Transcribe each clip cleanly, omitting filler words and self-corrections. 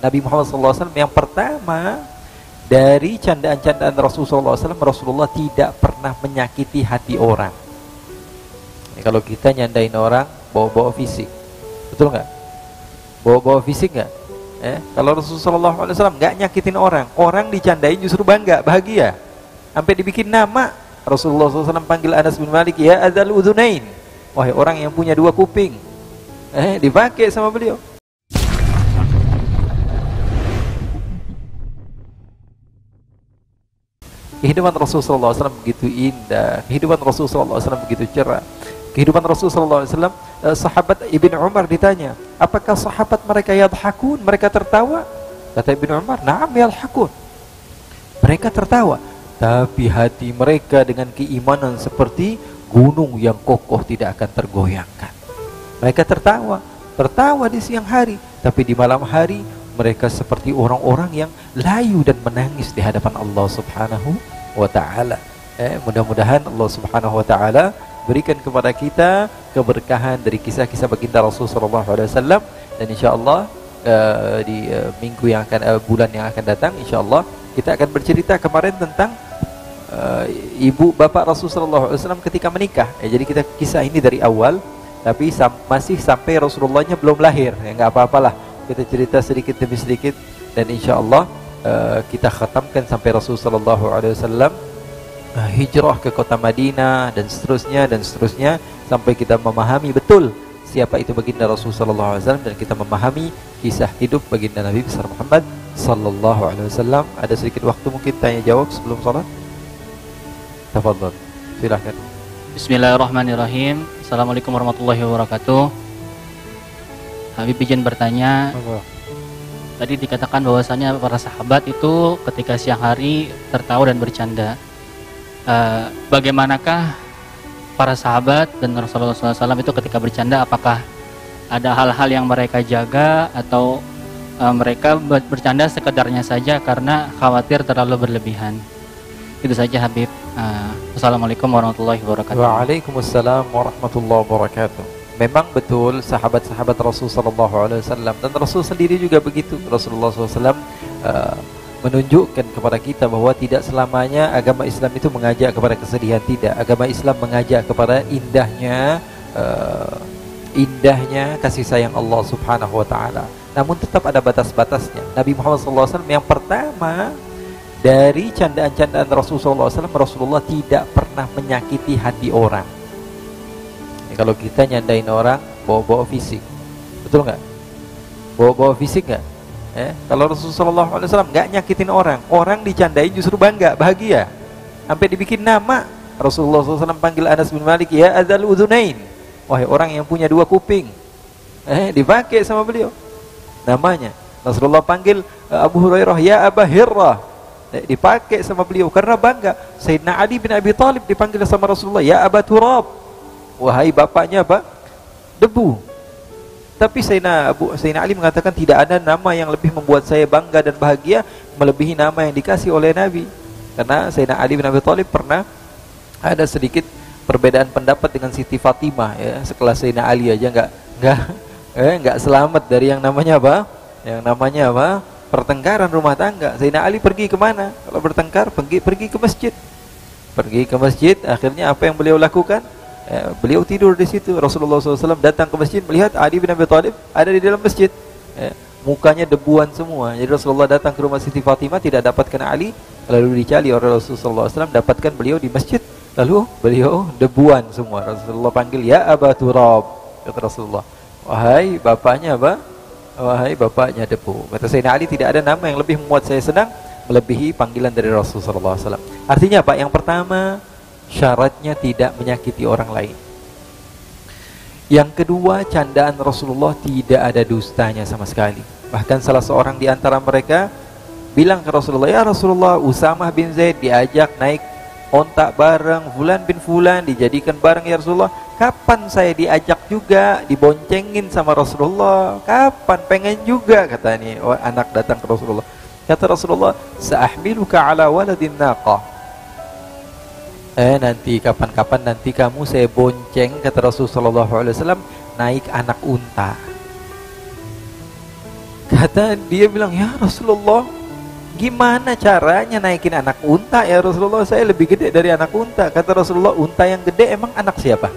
Nabi Muhammad SAW yang pertama dari candaan-candaan Rasulullah SAW, Rasulullah tidak pernah menyakiti hati orang. Ini kalau kita nyandain orang bawa-bawa fisik, betul nggak? Bawa-bawa fisik nggak? Kalau Rasulullah SAW nggak nyakitin orang, orang dicandain justru bangga, bahagia, sampai dibikin nama. Rasulullah SAW panggil Anas bin Malik, ya adzal udhunain, wahai orang yang punya dua kuping, dipakai sama beliau. Kehidupan Rasulullah SAW begitu indah, kehidupan Rasulullah SAW begitu cerah. Kehidupan Rasulullah SAW, sahabat Ibn Umar ditanya, apakah sahabat mereka yadhakun, mereka tertawa? Kata Ibn Umar, na'am yadhakun, mereka tertawa, tapi hati mereka dengan keimanan seperti gunung yang kokoh tidak akan tergoyangkan. Mereka tertawa di siang hari, tapi di malam hari mereka seperti orang-orang yang layu dan menangis di hadapan Allah Subhanahu wa ta'ala. Mudah-mudahan Allah Subhanahu wa ta'ala berikan kepada kita keberkahan dari kisah-kisah baginda Rasulullah SAW. Dan insyaAllah di minggu yang akan, bulan yang akan datang, insyaAllah kita akan bercerita kemarin tentang ibu bapak Rasulullah SAW ketika menikah. Jadi kita kisah ini dari awal, tapi masih sampai Rasulullahnya belum lahir. Nggak apa-apalah, kita cerita sedikit demi sedikit. Dan insyaAllah kita khatamkan sampai Rasulullah SAW hijrah ke kota Madinah dan seterusnya sampai kita memahami betul siapa itu baginda Rasulullah SAW dan kita memahami kisah hidup baginda Nabi besar Muhammad sallallahu alaihi wasallam. Ada sedikit waktu mungkin tanya jawab sebelum salat. Tafadhol, silahkan. Bismillahirrahmanirrahim. Assalamualaikum warahmatullahi wabarakatuh. Habib izin bertanya. Tadi dikatakan bahwasanya para sahabat itu ketika siang hari tertawa dan bercanda. Bagaimanakah para sahabat dan Rasulullah SAW itu ketika bercanda? Apakah ada hal-hal yang mereka jaga atau mereka bercanda sekedarnya saja karena khawatir terlalu berlebihan? Itu saja Habib. Assalamualaikum warahmatullahi wabarakatuh. Waalaikumsalam warahmatullahi wabarakatuh. Memang betul sahabat-sahabat Rasulullah SAW dan Rasul sendiri juga begitu. Rasulullah SAW menunjukkan kepada kita bahwa tidak selamanya agama Islam itu mengajak kepada kesedihan. Tidak, agama Islam mengajak kepada indahnya kasih sayang Allah Subhanahu wa ta'ala. Namun tetap ada batas-batasnya. Nabi Muhammad SAW yang pertama dari candaan-candaan Rasulullah SAW, Rasulullah tidak pernah menyakiti hati orang. Kalau kita nyandain orang bawa-bawa fisik, betul nggak? Bawa-bawa fisik nggak? Kalau Rasulullah SAW nggak nyakitin orang, orang dicandain justru bangga, bahagia, sampai dibikin nama. Rasulullah SAW panggil Anas bin Malik, ya adzal udhunain, wahai orang yang punya dua kuping, dipakai sama beliau namanya. Rasulullah panggil Abu Hurairah, ya Aba Hirrah, dipakai sama beliau karena bangga. Sayyidina Ali bin Abi Thalib dipanggil sama Rasulullah, ya Aba Turab, wahai bapaknya apa? Debu. Tapi Sayyidina Ali mengatakan tidak ada nama yang lebih membuat saya bangga dan bahagia melebihi nama yang dikasih oleh Nabi. Karena Sayyidina Ali bin Abi Thalib pernah ada sedikit perbedaan pendapat dengan Siti Fatimah, ya, sekelas Sayyidina Ali aja nggak selamat dari yang namanya apa? Yang namanya apa? Pertengkaran rumah tangga. Sayyidina Ali pergi kemana? Kalau bertengkar pergi ke masjid. Pergi ke masjid, akhirnya apa yang beliau lakukan? Beliau tidur di situ. Rasulullah SAW datang ke masjid, melihat Ali bin Abi Thalib ada di dalam masjid, mukanya debuan semua. Jadi Rasulullah datang ke rumah Siti Fatimah, tidak dapatkan Ali, lalu dicari oleh Rasulullah SAW, dapatkan beliau di masjid, lalu beliau debuan semua. Rasulullah panggil, ya Aba Turab, kata Rasulullah, wahai bapaknya apa? Wahai bapaknya debu. Kata Sayyidina Ali, tidak ada nama yang lebih membuat saya senang melebihi panggilan dari Rasulullah SAW. Artinya apa? Yang pertama, syaratnya tidak menyakiti orang lain. Yang kedua, candaan Rasulullah tidak ada dustanya sama sekali. Bahkan salah seorang di antara mereka bilang ke Rasulullah, ya Rasulullah, Usamah bin Zaid diajak naik ontak bareng, Fulan bin Fulan dijadikan bareng, ya Rasulullah, kapan saya diajak juga, diboncengin sama Rasulullah? Kapan? Pengen juga, kata ini anak datang ke Rasulullah. Kata Rasulullah, sa'ahmiluka ala waladin naqah, nanti kapan-kapan nanti kamu saya bonceng, kata Rasulullah SAW, naik anak unta. Kata dia bilang, ya Rasulullah, gimana caranya naikin anak unta ya Rasulullah, saya lebih gede dari anak unta. Kata Rasulullah, unta yang gede emang anak siapa?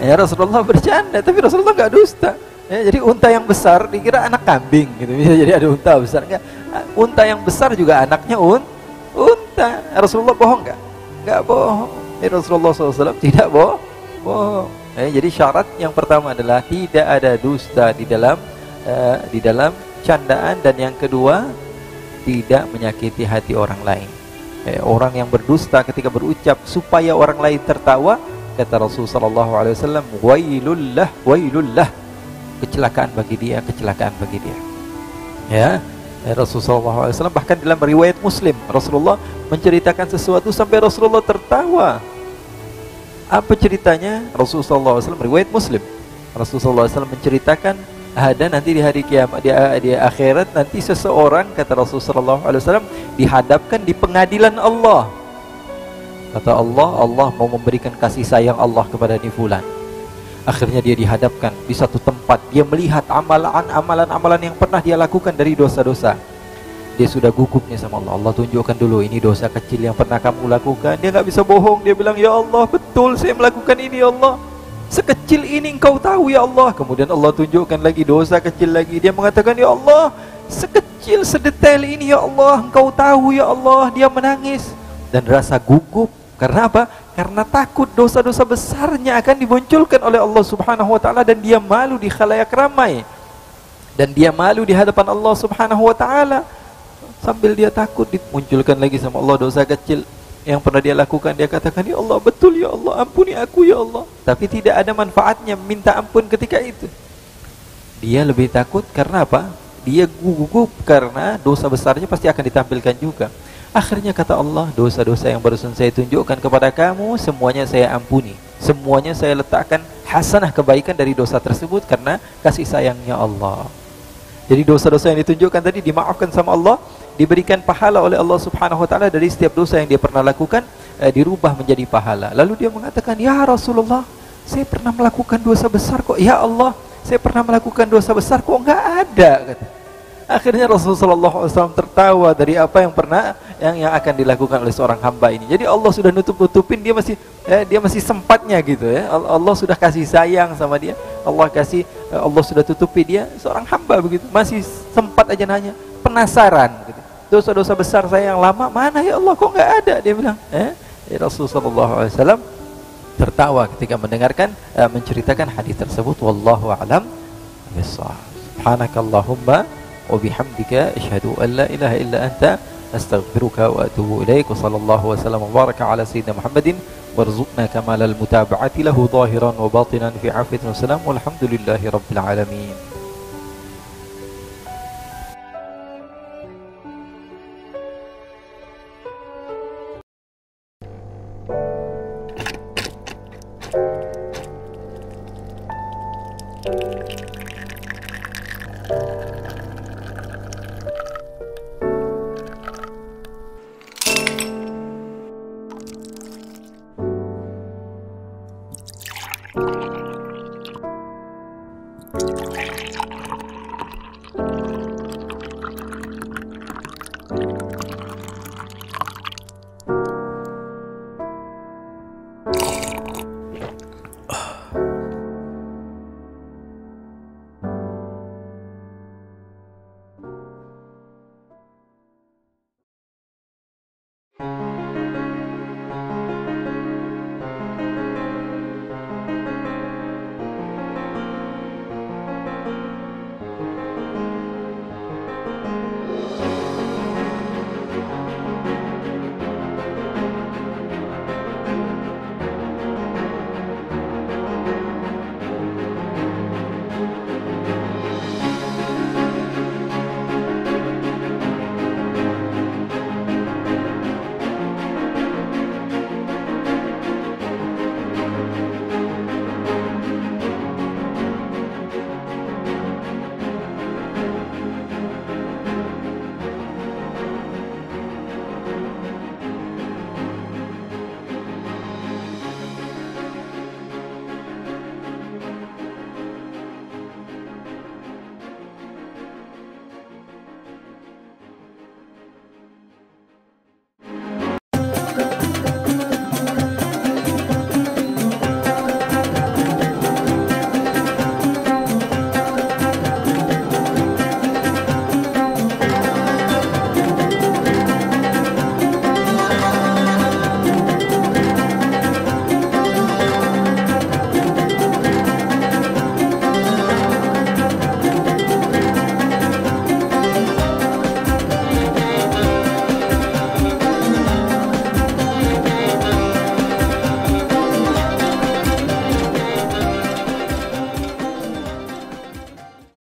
Ya Rasulullah bercanda, tapi Rasulullah nggak dusta. Ya, jadi unta yang besar dikira anak kambing gitu, bisa jadi ada unta besar. Enggak, unta yang besar juga anaknya unta. Rasulullah bohong nggak? Nggak bohong. Rasulullah SAW tidak bohong. Jadi syarat yang pertama adalah tidak ada dusta di dalam candaan, dan yang kedua tidak menyakiti hati orang lain. Orang yang berdusta ketika berucap supaya orang lain tertawa, kata Rasulullah SAW, wailullah, kecelakaan bagi dia. Ya, Rasulullah SAW bahkan dalam riwayat Muslim, Rasulullah menceritakan sesuatu sampai Rasulullah tertawa. Apa ceritanya? Rasulullah SAW, riwayat Muslim, Rasulullah SAW menceritakan ada nanti di hari kiamat, di akhirat nanti seseorang, kata Rasulullah SAW, dihadapkan di pengadilan Allah. Kata Allah mau memberikan kasih sayang Allah kepada ni fulan. Akhirnya dia dihadapkan di satu tempat, dia melihat amalan-amalan yang pernah dia lakukan dari dosa-dosa. Dia sudah gugup nih sama Allah. Allah tunjukkan dulu, ini dosa kecil yang pernah kamu lakukan. Dia nggak bisa bohong, dia bilang, ya Allah betul saya melakukan ini ya Allah, sekecil ini engkau tahu ya Allah. Kemudian Allah tunjukkan lagi dosa kecil lagi. Dia mengatakan, ya Allah sekecil sedetail ini ya Allah engkau tahu ya Allah. Dia menangis dan rasa gugup. Karena apa? Karena takut dosa-dosa besarnya akan dimunculkan oleh Allah Subhanahu wa ta'ala, dan dia malu di khalayak ramai, dan dia malu di hadapan Allah Subhanahu wa ta'ala. Sambil dia takut, dimunculkan lagi sama Allah dosa kecil yang pernah dia lakukan. Dia katakan, ya Allah betul ya Allah, ampuni aku ya Allah. Tapi tidak ada manfaatnya minta ampun ketika itu. Dia lebih takut karena apa? Dia gugup karena dosa besarnya pasti akan ditampilkan juga. Akhirnya kata Allah, dosa-dosa yang barusan saya tunjukkan kepada kamu, semuanya saya ampuni. Semuanya saya letakkan hasanah kebaikan dari dosa tersebut karena kasih sayangnya Allah. Jadi dosa-dosa yang ditunjukkan tadi dimaafkan sama Allah, diberikan pahala oleh Allah Subhanahu wa ta'ala dari setiap dosa yang dia pernah lakukan, dirubah menjadi pahala. Lalu dia mengatakan, ya Rasulullah, saya pernah melakukan dosa besar kok. Ya Allah, saya pernah melakukan dosa besar kok enggak ada, kata. Akhirnya Rasulullah SAW tertawa dari apa yang pernah yang akan dilakukan oleh seorang hamba ini. Jadi Allah sudah nutup-nutupin, dia masih sempatnya gitu ya. Allah sudah kasih sayang sama dia. Allah sudah tutupi dia, seorang hamba begitu. Masih sempat aja nanya, penasaran gitu. Dosa-dosa besar saya yang lama mana ya Allah, kok enggak ada? Dia bilang, Rasulullah SAW tertawa ketika mendengarkan menceritakan hadis tersebut. Wallahu a'lam bishawab. Subhanakallahumma wa bihamdika asyhadu an la ilaha illa anta astaghfiruka wa atubu ilaik. Wa sallallahu wa sallam wa baraka ala sayyidina Muhammadin warzuqna kamalal mutaba'ati lahu zahiran wa batinan fi afiyatin wa salam walhamdulillahi rabbil alamin.